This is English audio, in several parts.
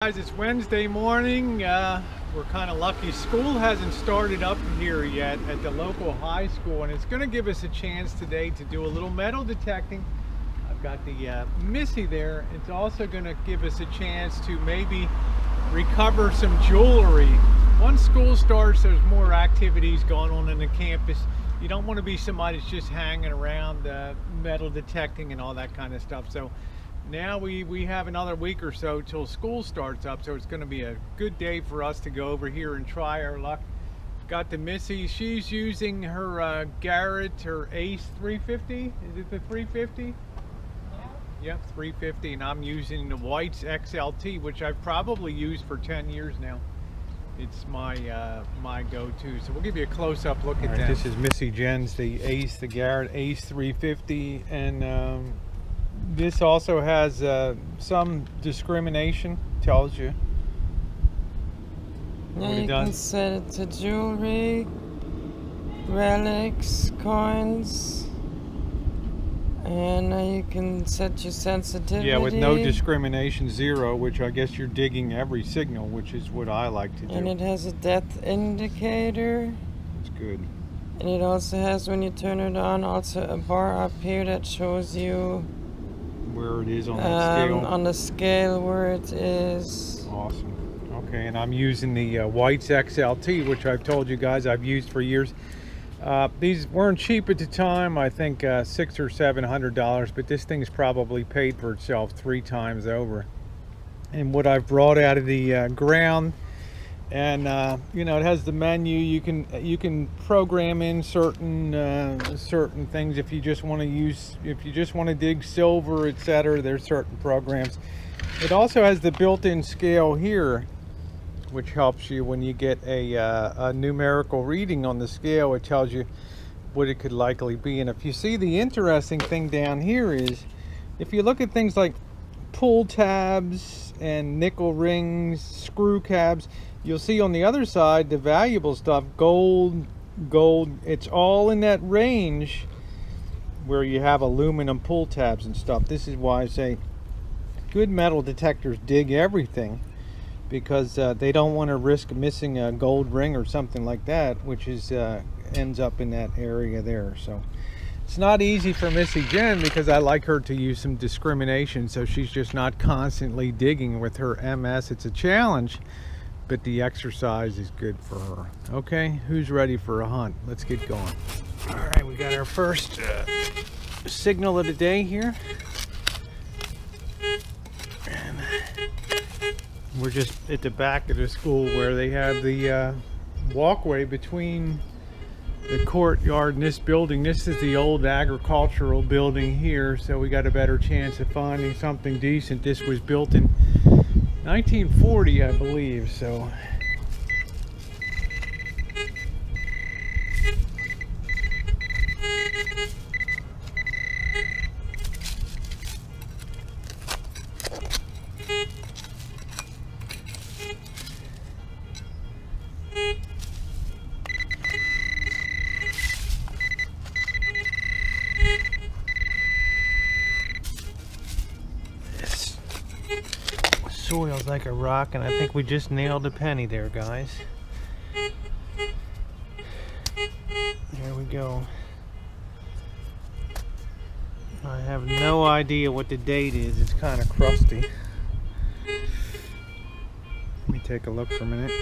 Guys, it's Wednesday morning. We're kind of lucky. School hasn't started up here yet at the local high school, and it's going to give us a chance today to do a little metal detecting. I've got the Missy there. It's also going to give us a chance to maybe recover some jewelry. Once school starts, there's more activities going on in the campus. You don't want to be somebody that's just hanging around metal detecting and all that kind of stuff. So now we have another week or so till school starts up, so it's going to be a good day for us to go over here and try our luck. Got the Missy. She's using her Garrett, her Ace 350. Is it the 350? Yep, 350, and I'm using the White's XLT, which I've probably used for 10 years now. It's my my go-to. So we'll give you a close-up look at that. This is Missy Jen's, the Ace, the Garrett Ace 350, and this also has some discrimination. Tells you. Now you can set it to jewelry, relics, coins, and now you can set your sensitivity. Yeah, with no discrimination, 0, which I guess you're digging every signal, which is what I like to do. And it has a depth indicator. That's good. And it also has, when you turn it on, also a bar up here that shows you where it is on that scale. On the scale where it is. Awesome. Okay, and I'm using the White's XLT, which I've told you guys I've used for years. These weren't cheap at the time. I think $600 or $700, but this thing's probably paid for itself 3 times over. And what I've brought out of the ground, and you know, it has the menu. You can program in certain things if you just want to use, if you just want to dig silver, etc. There's certain programs. It also has the built-in scale here, which helps you when you get a numerical reading on the scale. It tells you what it could likely be. And if you see, the interesting thing down here is, if you look at things like pull tabs and nickel rings, screw cabs, you'll see on the other side the valuable stuff, gold, it's all in that range where you have aluminum pull tabs and stuff. This is why I say good metal detectors dig everything, because they don't want to risk missing a gold ring or something like that, which is ends up in that area there. So it's not easy for Missy Jen, because I like her to use some discrimination, so she's just not constantly digging with her MS. It's a challenge, but the exercise is good for her. Okay, who's ready for a hunt? Let's get going. All right, we got our first signal of the day here. And we're just at the back of the school where they have the walkway between the courtyard and this building. This is the old agricultural building here, so we got a better chance of finding something decent. This was built in 1940, I believe, so. Soil's like a rock, and I think we just nailed a penny there, guys. There we go. I have no idea what the date is. It's kind of crusty. Let me take a look for a minute.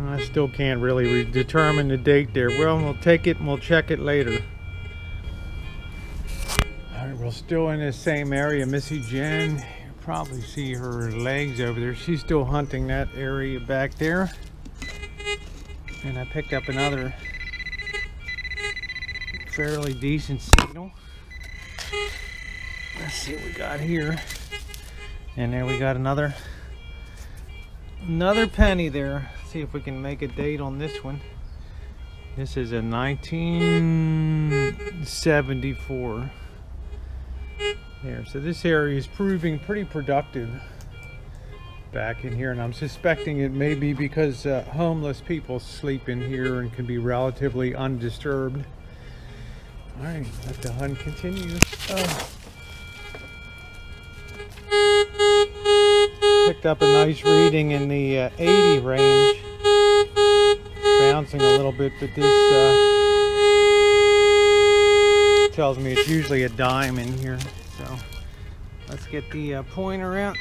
I still can't really determine the date there. Well, we'll take it and we'll check it later. Alright, we're still in the same area. Missy Jen, you probably see her legs over there. She's still hunting that area back there. And I picked up another fairly decent signal. Let's see what we got here. And there we got another penny there. See if we can make a date on this one. This is a 1974. There, so this area is proving pretty productive back in here, and I'm suspecting it may be because homeless people sleep in here and can be relatively undisturbed. All right, let the hunt continue. Picked up a nice reading in the 80 range. Bouncing a little bit, but this tells me it's usually a dime in here. So let's get the pointer out.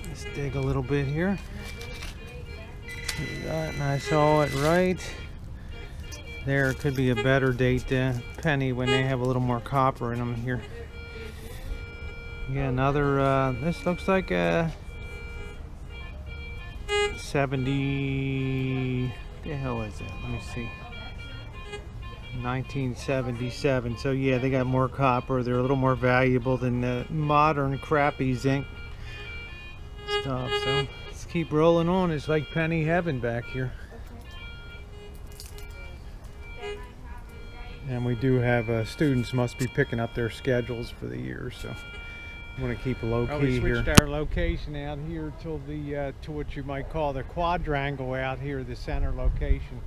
Let's dig a little bit here. And I saw it right there. It could be a better date penny when they have a little more copper in them here. Yeah, another this looks like a 70, the hell is that? Let me see. 1977. So yeah, they got more copper. They're a little more valuable than the modern crappy zinc stuff. So let's keep rolling on. It's like penny heaven back here. And we do have students must be picking up their schedules for the year, so I'm going to keep a low key here. We switched our location out here till the to what you might call the quadrangle out here, the center location.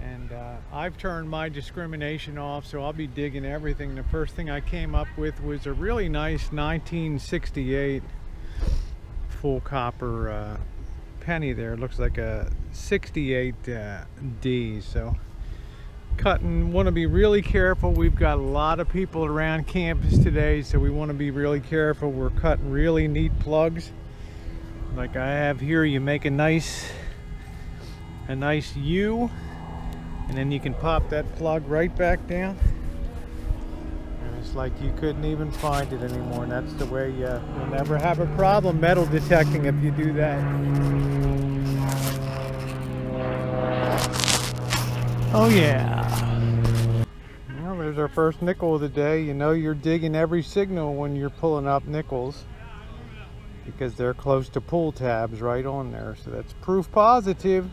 And I've turned my discrimination off, so I'll be digging everything. The first thing I came up with was a really nice 1968 full copper penny there. It looks like a 68 D. So cutting, want to be really careful. We've got a lot of people around campus today, so we want to be really careful. We're cutting really neat plugs like I have here. You make a nice U, and then you can pop that plug right back down, and it's like you couldn't even find it anymore. And that's the way you'll never have a problem metal detecting if you do that. Oh yeah. Well, there's our first nickel of the day. You know you're digging every signal when you're pulling up nickels, because they're close to pull tabs right on there. So that's proof positive.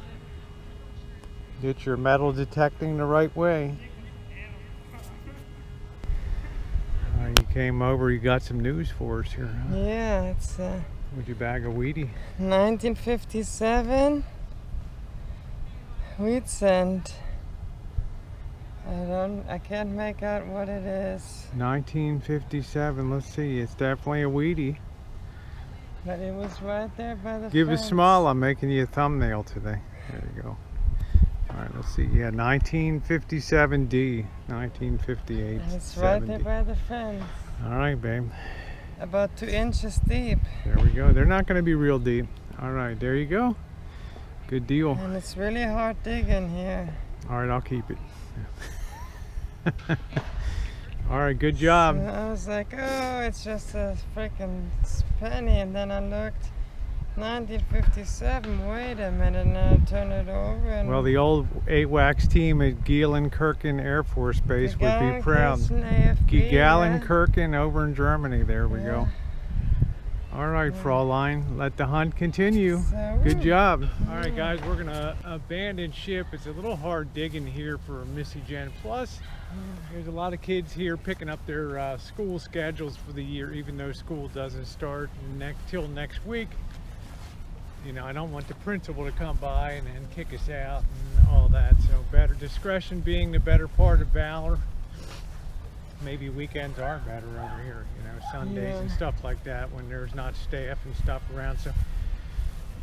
Get your metal detecting the right way. You came over, you got some news for us here, huh? Yeah, it's Would you bag a Wheatie? 1957 wheat cent. I can't make out what it is. 1957, let's see, it's definitely a Wheatie. But it was right there by the Give fence. a smile, I'm making you a thumbnail today. There you go. Alright, let's see, yeah, 1957D, 1958. It's 70. right there by the fence. Alright, babe. About 2 inches deep. There we go. They're not going to be real deep. Alright, there you go. Good deal. And it's really hard digging here. Alright, I'll keep it. Alright, good job. So I was like, oh, it's just a freaking penny. And then I looked, 1957, wait a minute, and I turned it over. And well, the old AWACS team at Galenkirchen Air Force Base would be proud. Galenkirchen over in Germany. There we go. All right, Fraulein, let the hunt continue. So, good job. All right, guys, we're gonna abandon ship. It's a little hard digging here for Missy Jen. Plus, there's a lot of kids here picking up their school schedules for the year, even though school doesn't start till next week. You know, I don't want the principal to come by and kick us out and all that. So better discretion being the better part of valor. Maybe weekends are better over here, you know, Sundays and stuff like that when there's not staff and stuff around. So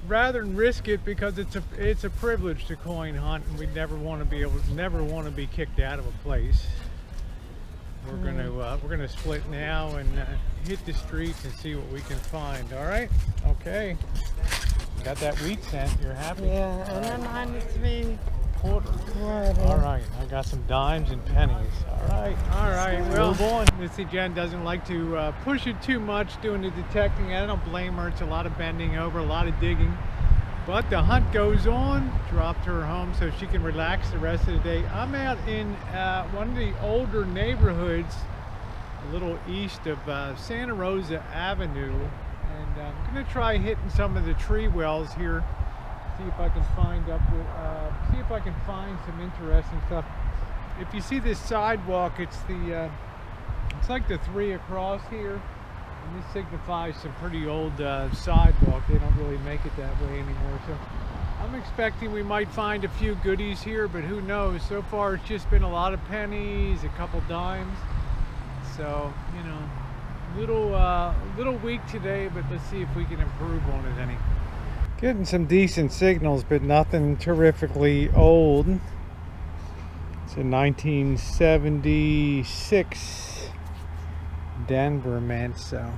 rather than risk it, because it's a privilege to coin hunt, and we never want to be kicked out of a place. We're gonna split now and hit the streets and see what we can find. All right, okay. Got that wheat cent, you're happy? Yeah, and then 93 quarter. All right, I got some dimes and pennies. All right, well, Missy Jen doesn't like to push it too much doing the detecting. I don't blame her. It's a lot of bending over, a lot of digging. But the hunt goes on. Dropped her home so she can relax the rest of the day. I'm out in one of the older neighborhoods, a little east of Santa Rosa Avenue. And I'm going to try hitting some of the tree wells here, see if I can find some interesting stuff. If you see this sidewalk, it's like the 3 across here. And this signifies some pretty old sidewalk. They don't really make it that way anymore. So I'm expecting we might find a few goodies here, but who knows? So far it's just been a lot of pennies, a couple dimes. So, you know, little weak today, but let's see if we can improve on it any. Getting some decent signals, but nothing terrifically old. It's a 1976 Denver mint, so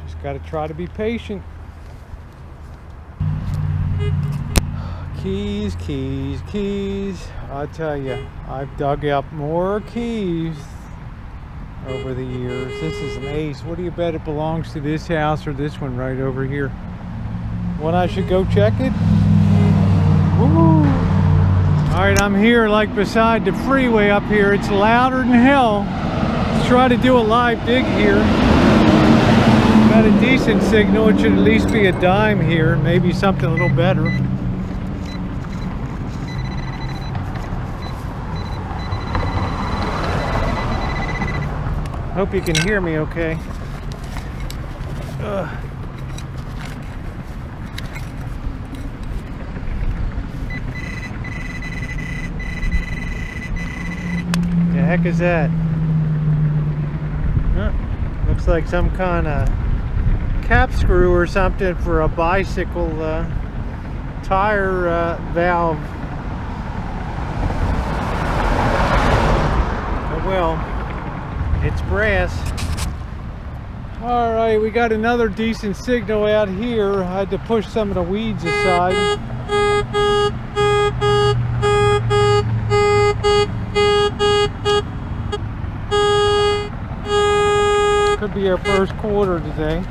just got to try to be patient. Keys, keys, keys. I tell you, I've dug up more keys over the years. This is an ace. What do you bet it belongs to, this house or this one right over here? When I should go check it? Woo! Alright, I'm here like beside the freeway up here. It's louder than hell. Let's try to do a live dig here. Got a decent signal. It should at least be a dime here. Maybe something a little better. Hope you can hear me okay. Ugh. The heck is that? Looks like some kind of cap screw or something for a bicycle tire valve. Oh well. It's brass. All right, we got another decent signal out here. I had to push some of the weeds aside. Could be our first quarter today.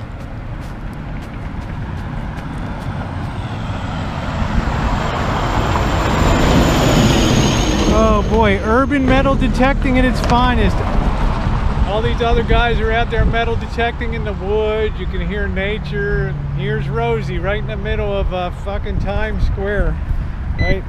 Oh boy, urban metal detecting at its finest. All these other guys are out there metal detecting in the woods. You can hear nature. Here's Rosie right in the middle of fucking Times Square, right?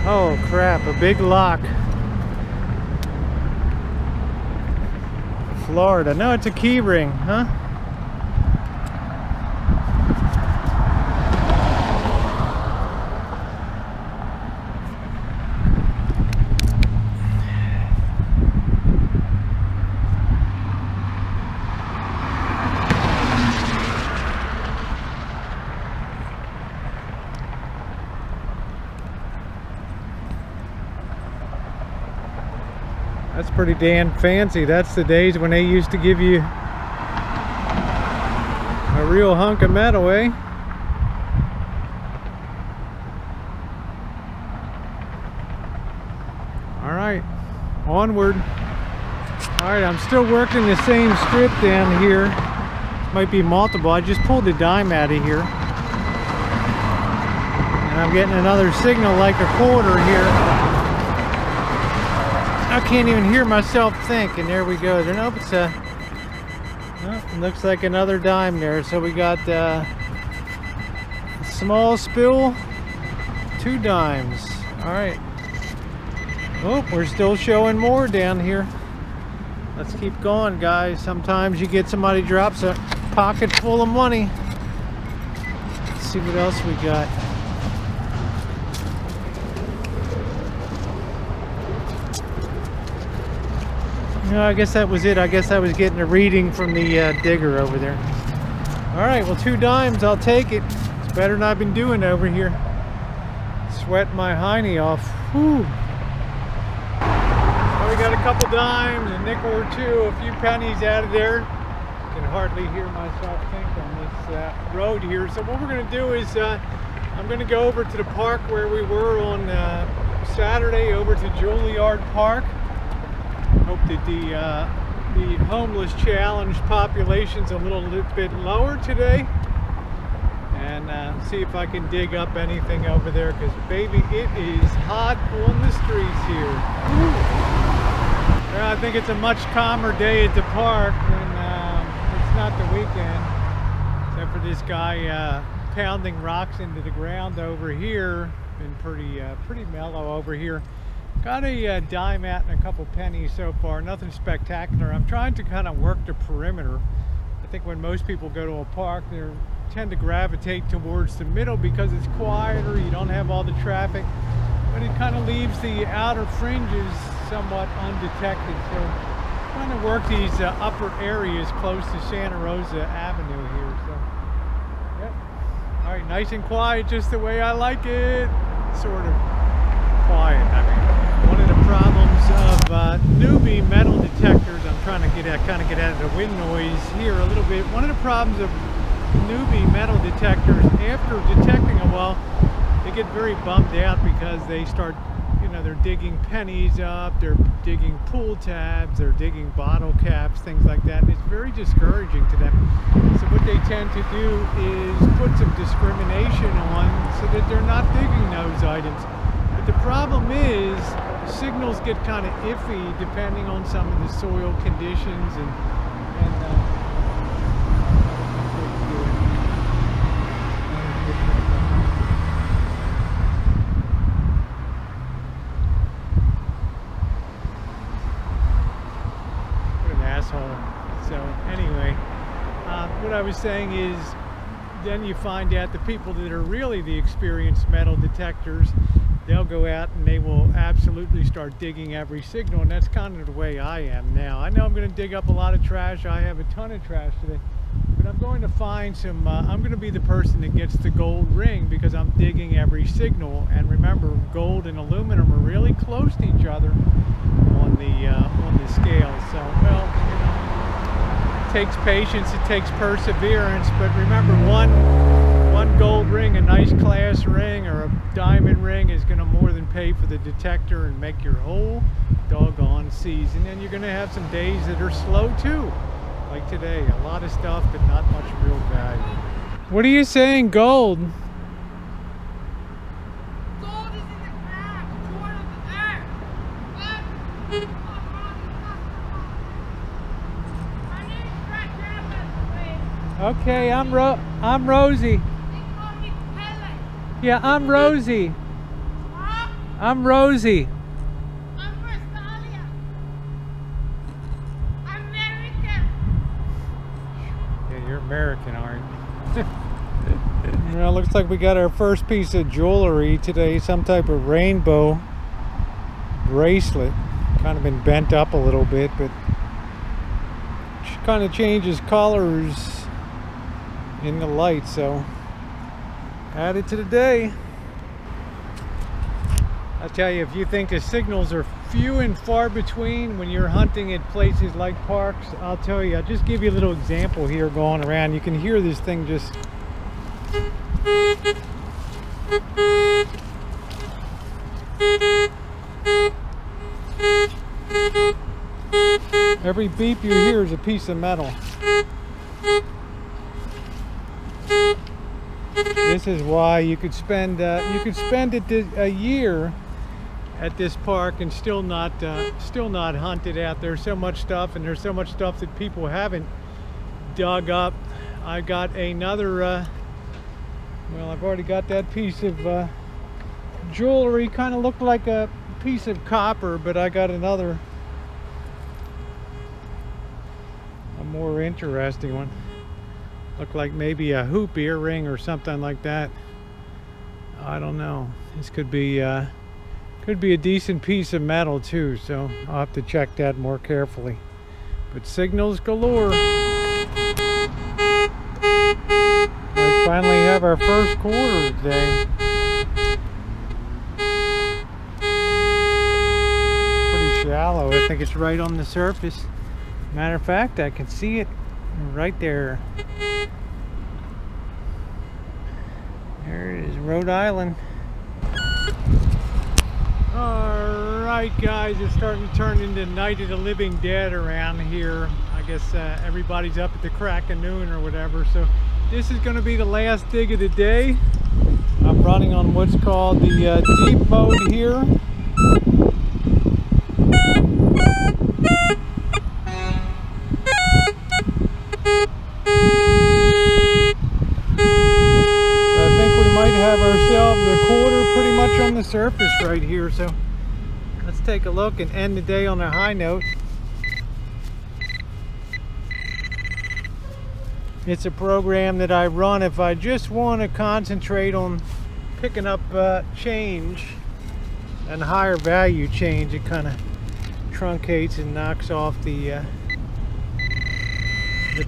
Oh crap, a big lock. Florida. No, it's a key ring, huh? That's pretty damn fancy. That's the days when they used to give you a real hunk of metal, eh? All right, onward. All right, I'm still working the same strip down here. Might be multiple. I just pulled the dime out of here. And I'm getting another signal like a quarter here. I can't even hear myself think, and there we go. Nope, it's a, well, it looks like another dime there. So we got a small spill, 2 dimes. All right. Oh, we're still showing more down here. Let's keep going, guys. Sometimes you get somebody drops a pocket full of money. Let's see what else we got. No, I guess that was it. I guess I was getting a reading from the digger over there. All right, well, 2 dimes, I'll take it. It's better than I've been doing over here. Sweat my hiney off. Whew. Well, we got a couple dimes, a nickel or 2, a few pennies out of there. Can hardly hear myself think on this road here. So what we're gonna do is I'm gonna go over to the park where we were on Saturday, over to Juilliard Park. Hope that the homeless challenge population's a little bit lower today, and see if I can dig up anything over there, because baby, it is hot on the streets here. Yeah, I think it's a much calmer day at the park when it's not the weekend, except for this guy pounding rocks into the ground over here. Been pretty mellow over here. Got a dime out and a couple pennies so far, nothing spectacular. I'm trying to kind of work the perimeter. I think when most people go to a park, they tend to gravitate towards the middle because it's quieter, you don't have all the traffic, but it kind of leaves the outer fringes somewhat undetected. So trying to work these upper areas close to Santa Rosa Avenue here. So, yep. All right, nice and quiet, just the way I like it. Sort of quiet. I mean, one of the problems of newbie metal detectors, I'm trying to kind of get out of the wind noise here a little bit. One of the problems of newbie metal detectors, after detecting a while, they get very bummed out because they start, you know, they're digging pennies up, they're digging pool tabs, they're digging bottle caps, things like that, and it's very discouraging to them. So what they tend to do is put some discrimination on so that they're not digging those items. But the problem is signals get kind of iffy depending on some of the soil conditions and so anyway, what I was saying is then you find out the people that are really the experienced metal detectors, they'll go out and they will absolutely start digging every signal, and that's kind of the way I am now. I know I'm going to dig up a lot of trash. I have a ton of trash today, but I'm going to find some, I'm going to be the person that gets the gold ring because I'm digging every signal. And remember, gold and aluminum are really close to each other on the scale. So, well, you know, it takes patience, it takes perseverance, but remember, one gold ring, a nice class ring or a diamond ring, is going to more than pay for the detector and make your whole doggone season. And you're going to have some days that are slow too, like today. A lot of stuff, but not much real value. What are you saying, gold? Gold is in the ground, core of the earth. My name is Brett Grandpa, please. Okay, I'm Rosie. They call me Pele. Yeah, I'm Rosie. Huh? I'm Rosie. I'm Rosalia. I'm American. Yeah, you're American, aren't you? Well, looks like we got our first piece of jewelry today, some type of rainbow bracelet. Kind of been bent up a little bit, but kind of changes colors in the light, so added to the day. I'll tell you, if you think the signals are few and far between when you're hunting at places like parks, I'll tell you, I'll just give you a little example here going around. You can hear this thing just every beep you hear is a piece of metal. This is why you could spend a year at this park and still not hunt it out. There's so much stuff, and there's so much stuff that people haven't dug up. I got another well, I've already got that piece of jewelry. Kind of looked like a piece of copper, but I got another, a more interesting one. Looked like maybe a hoop earring or something like that. I don't know. This could be a decent piece of metal too, so I'll have to check that more carefully. But signals galore. We finally have our first quarter today. Pretty shallow. I think it's right on the surface. Matter of fact, I can see it right there. There it is, Rhode Island. Alright guys, it's starting to turn into Night of the Living Dead around here. I guess everybody's up at the crack of noon or whatever, so this is going to be the last dig of the day. I'm running on what's called the deep mode here. of the quarter pretty much on the surface right here, so let's take a look and end the day on a high note. It's a program that I run if I just want to concentrate on picking up change and higher value change. It kind of truncates and knocks off the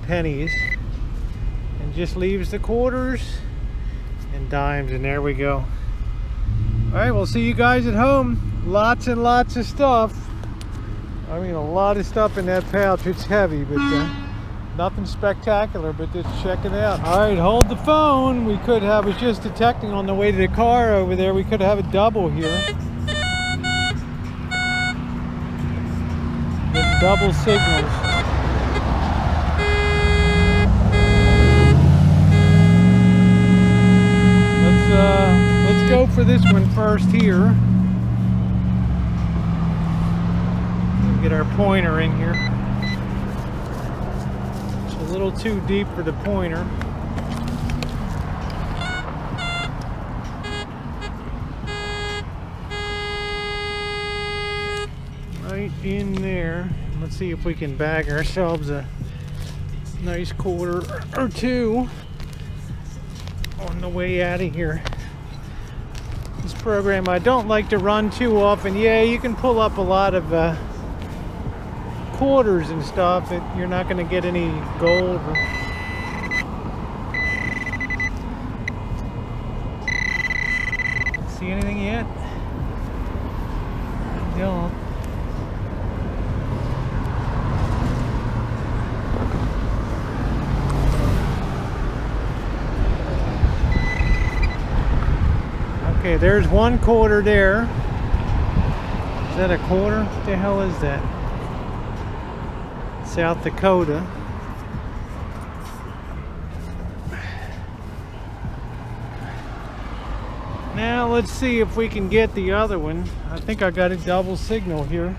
pennies and just leaves the quarters and dimes, and there we go. All right, we'll see you guys at home. Lots and lots of stuff. I mean, a lot of stuff in that pouch. It's heavy, but nothing spectacular, but just check it out. All right, hold the phone. We could have, I was just detecting on the way to the car over there, we could have a double here. Getting double signals. Let's go for this one first here. Get our pointer in here. It's a little too deep for the pointer. Right in there. Let's see if we can bag ourselves a nice quarter or two on the way out of here. This program I don't like to run too often. Yeah, you can pull up a lot of quarters and stuff, but you're not going to get any gold. See anything yet? I don't. Okay, there's one quarter there. Is that a quarter? What the hell is that? South Dakota. Now let's see if we can get the other one. I think I got a double signal here.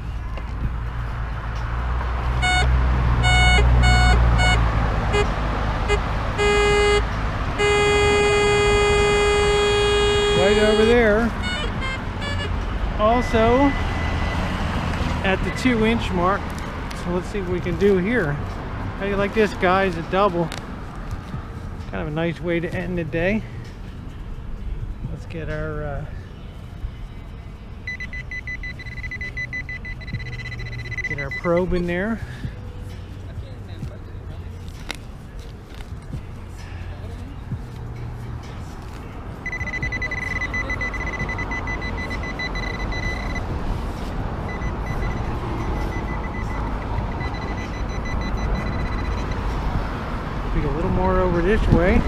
Right over there. Also at the 2-inch mark. So let's see what we can do here. How do you like this, guys? A double. Kind of a nice way to end the day. Let's get our probe in there. A little more over this way, I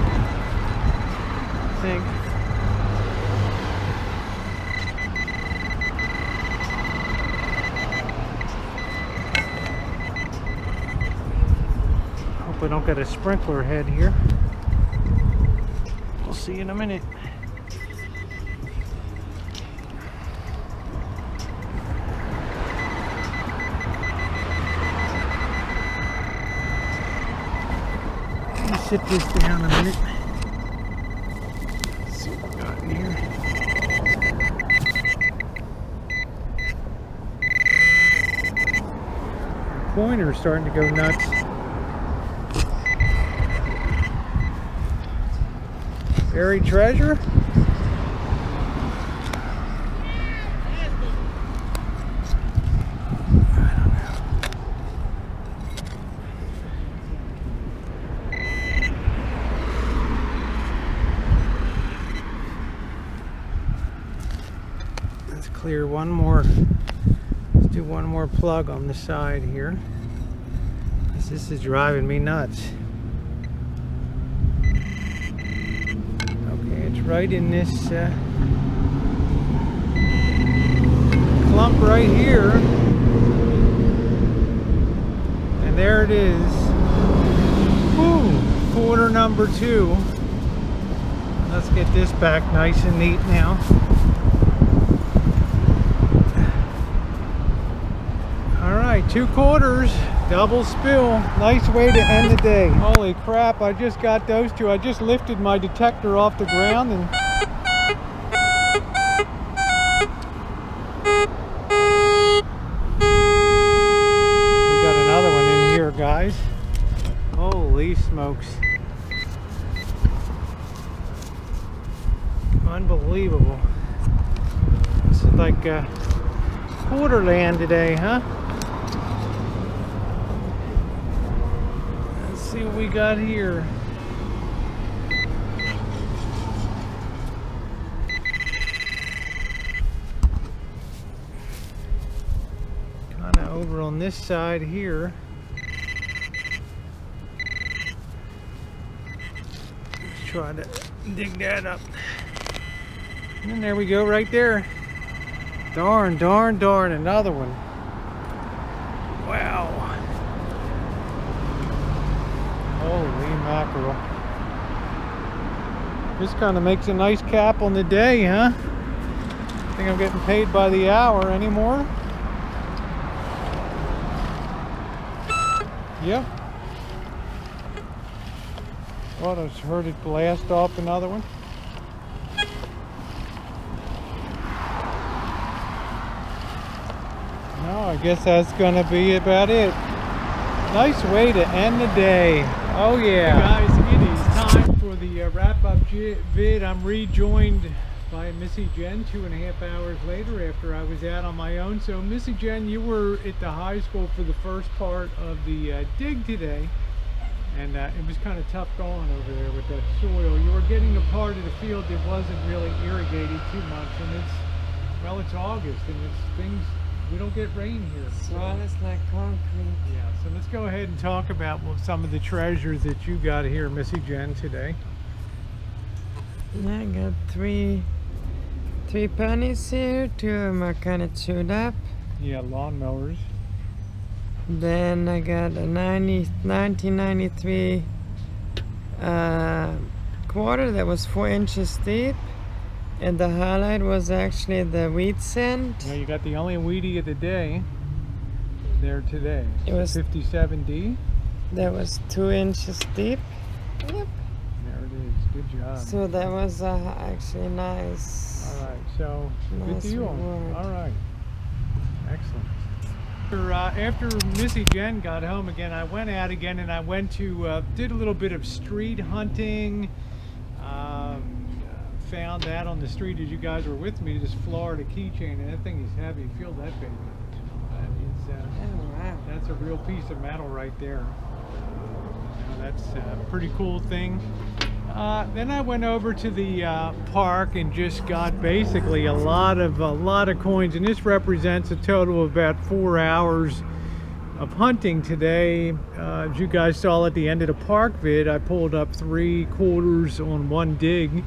think. Hope I don't got a sprinkler head here. We'll see in a minute. Sit this down a minute. Let's see what we got in here. The pointer's starting to go nuts. Buried treasure? Clear one more. Let's do one more plug on the side here. This is driving me nuts. Okay, it's right in this clump right here. And there it is. Woo! Quarter number 2. Let's get this back nice and neat now. Alright, 2 quarters, double spill. Nice way to end the day. Holy crap, I just got those two. I just lifted my detector off the ground and guys. Holy smokes. Unbelievable. This is like Borderland today, huh? Let's see what we got here. Kind of over on this side here. Let's try to dig that up. And there we go, right there. Darn, darn, darn, another one. Wow. Holy mackerel. This kind of makes a nice cap on the day, huh? I think I'm getting paid by the hour anymore. Yep. Oh, I just heard it blast off another one. No, I guess that's gonna be about it. Nice way to end the day. Oh yeah. Hey guys, it is time for the wrap-up vid. I'm rejoined by Missy Jen 2.5 hours later after I was out on my own. So Missy Jen, you were at the high school for the first part of the dig today. And it was kind of tough going over there with that soil. You were getting a part of the field that wasn't really irrigated too much. And it's August and we don't get rain here. Soil is like concrete. Yeah, so let's go ahead and talk about some of the treasures that you got here, Missy Jen, today. Yeah, I got three pennies here. 2 of them are kind of chewed up. Yeah, lawnmowers. Then I got a 1993 quarter that was 4 inches deep. And the highlight was actually the wheat cent. Yeah, you got the only wheatie of the day there today. It was 57D. That was 2 inches deep. Yep. There it is. Good job. So that was actually nice. All right. So Nice good deal. reward. All right. Excellent. After Missy Jen got home again, I went out again and I went to did a little bit of street hunting. Found that on the street as you guys were with me, this Florida keychain, and that thing is heavy. Feel that baby. That is, Oh, wow. that's a real piece of metal right there. That's a pretty cool thing. Then I went over to the park and just got basically a lot of coins, and this represents a total of about 4 hours of hunting today. As you guys saw at the end of the park vid, I pulled up 3 quarters on one dig.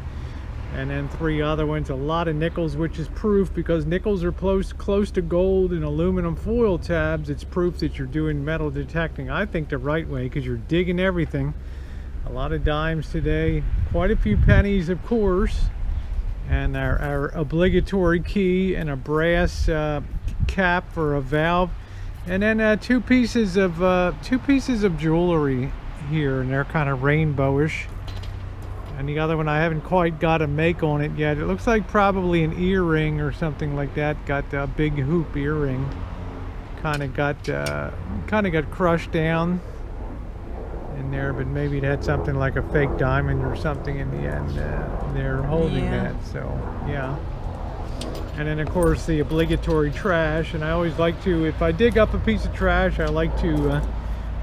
And then 3 other ones, a lot of nickels, which is proof, because nickels are close to gold and aluminum foil tabs. It's proof that you're doing metal detecting, I think, the right way, because you're digging everything. A lot of dimes today, quite a few pennies, of course, and our obligatory key and a brass cap for a valve, and then 2 pieces of jewelry here, and they're kind of rainbowish. And the other one I haven't quite got a make on it yet. It looks like probably an earring or something like that. Got a big hoop earring. Kind of got crushed down in there, but maybe it had something like a fake diamond or something in the end. They're holding that, so yeah. And then of course the obligatory trash. And I always like to, if I dig up a piece of trash, I like to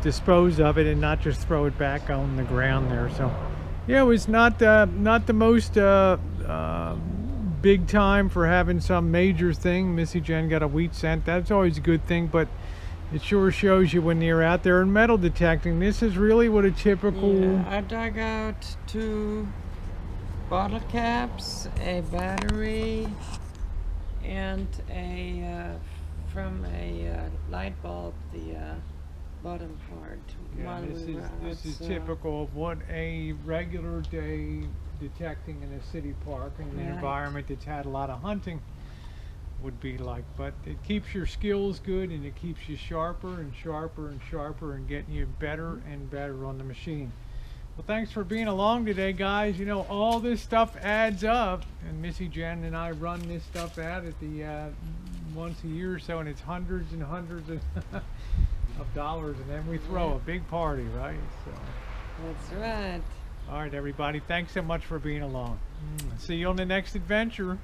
dispose of it and not just throw it back on the ground there. So. Yeah, it was not the most big time for having some major thing. Missy Jen got a wheat cent. That's always a good thing, but it sure shows you when you're out there in metal detecting. This is really what a typical... Yeah, I dug out 2 bottle caps, a battery, and from a light bulb, the bottom part. Yeah, this is typical of what a regular day detecting in a city park in an environment that's had a lot of hunting would be like. But it keeps your skills good, and it keeps you sharper and sharper and sharper, and getting you better and better on the machine. Well, thanks for being along today, guys. You know, all this stuff adds up, and Missy Jen and I run this stuff out at the once a year or so, and it's hundreds and hundreds of of dollars, and then we throw a big party, right? So, That's right. all right, everybody. Thanks so much for being along. See you on the next adventure.